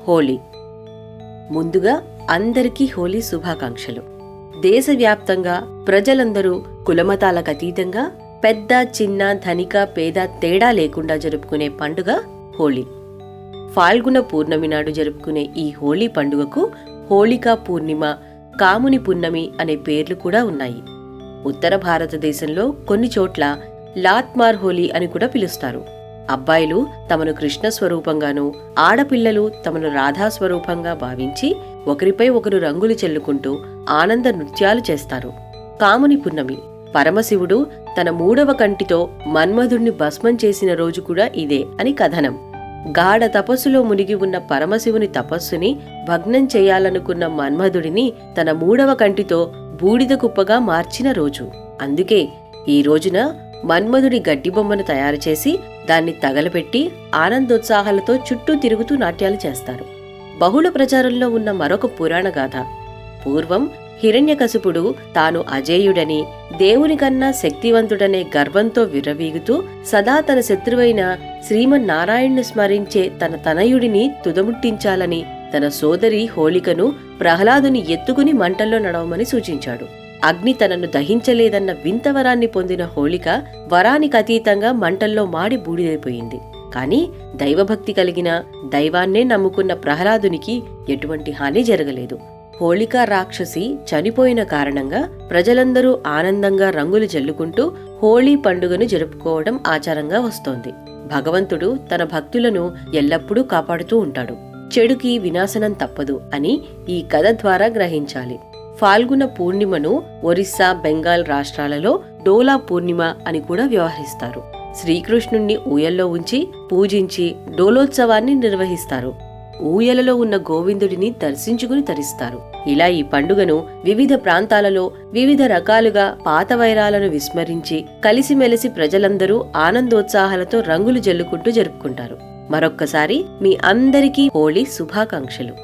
హోలీ. ముందుగా అందరికీ హోలీ శుభాకాంక్షలు. దేశవ్యాప్తంగా ప్రజలందరూ కులమతాలకు అతీతంగా పెద్ద చిన్న ధనిక పేద తేడా లేకుండా జరుపుకునే పండుగ హోలీ. ఫాల్గుణ పూర్ణమి నాడు జరుపుకునే ఈ హోలీ పండుగకు హోళికా పూర్ణిమ, కాముని పున్నమి అనే పేర్లు కూడా ఉన్నాయి. ఉత్తర భారతదేశంలో కొన్ని చోట్ల లాత్మార్ హోలీ అని కూడా పిలుస్తారు. అబ్బాయిలు తమను కృష్ణ స్వరూపంగానూ, ఆడపిల్లలు తమను రాధా స్వరూపంగా భావించి ఒకరిపై ఒకరు రంగులు చెల్లుకుంటూ ఆనంద నృత్యాలు చేస్తారు. కాముని పున్నమి, పరమశివుడు తన 3వ కంటితో మన్మధుణ్ణి భస్మం చేసిన రోజు కూడా ఇదే అని కథనం. గాఢ తపస్సులో మునిగి ఉన్న పరమశివుని తపస్సుని భగ్నం చేయాలనుకున్న మన్మధుడిని తన 3వ కంటితో బూడిద కుప్పగా మార్చిన రోజు. అందుకే ఈ రోజున మన్మధుడి గడ్డిబొమ్మను తయారు చేసి దాన్ని తగలపెట్టి ఆనందోత్సాహాలతో చుట్టూ తిరుగుతూ నాట్యాలు చేస్తారు. బహుళ ప్రచారంలో ఉన్న మరొక పురాణ గాథ. పూర్వం హిరణ్యకశిపుడు తాను అజేయుడని, దేవునికన్నా శక్తివంతుడనే గర్వంతో విర్రవీగుతూ సదా తన శత్రువైన శ్రీమన్నారాయణ్ణి స్మరించే తన తనయుడిని తుదముట్టించాలని తన సోదరి హోళికను ప్రహ్లాదుని ఎత్తుకుని మంటల్లో నడవమని సూచించాడు. అగ్ని తనను దహించలేదన్న వింతవరాన్ని పొందిన హోళిక వరానికి అతీతంగా మంటల్లో మాడి బూడిదైపోయింది. కాని దైవభక్తి కలిగిన, దైవాన్నే నమ్ముకున్న ప్రహ్లాదునికి ఎటువంటి హాని జరగలేదు. హోళికా రాక్షసి చనిపోయిన కారణంగా ప్రజలందరూ ఆనందంగా రంగులు జల్లుకుంటూ హోళీ పండుగను జరుపుకోవడం ఆచారంగా వస్తోంది. భగవంతుడు తన భక్తులను ఎల్లప్పుడూ కాపాడుతూ ఉంటాడు. చెడుకి వినాశనం తప్పదు అని ఈ కథ ద్వారా గ్రహించాలి. ఫాల్గుణ పూర్ణిమను ఒరిస్సా, బెంగాల్ రాష్ట్రాలలో డోలా పూర్ణిమ అని కూడా వ్యవహరిస్తారు. శ్రీకృష్ణుణ్ణి ఊయల్లో ఉంచి పూజించి డోలోత్సవాన్ని నిర్వహిస్తారు. ఊయలలో ఉన్న గోవిందుడిని దర్శించుకుని తరిస్తారు. ఇలా ఈ పండుగను వివిధ ప్రాంతాలలో వివిధ రకాలుగా పాత వైరాలను విస్మరించి కలిసిమెలిసి ప్రజలందరూ ఆనందోత్సాహాలతో రంగులు జల్లుకుంటూ జరుపుకుంటారు. మరొక్కసారి మీ అందరికీ హోళీ శుభాకాంక్షలు.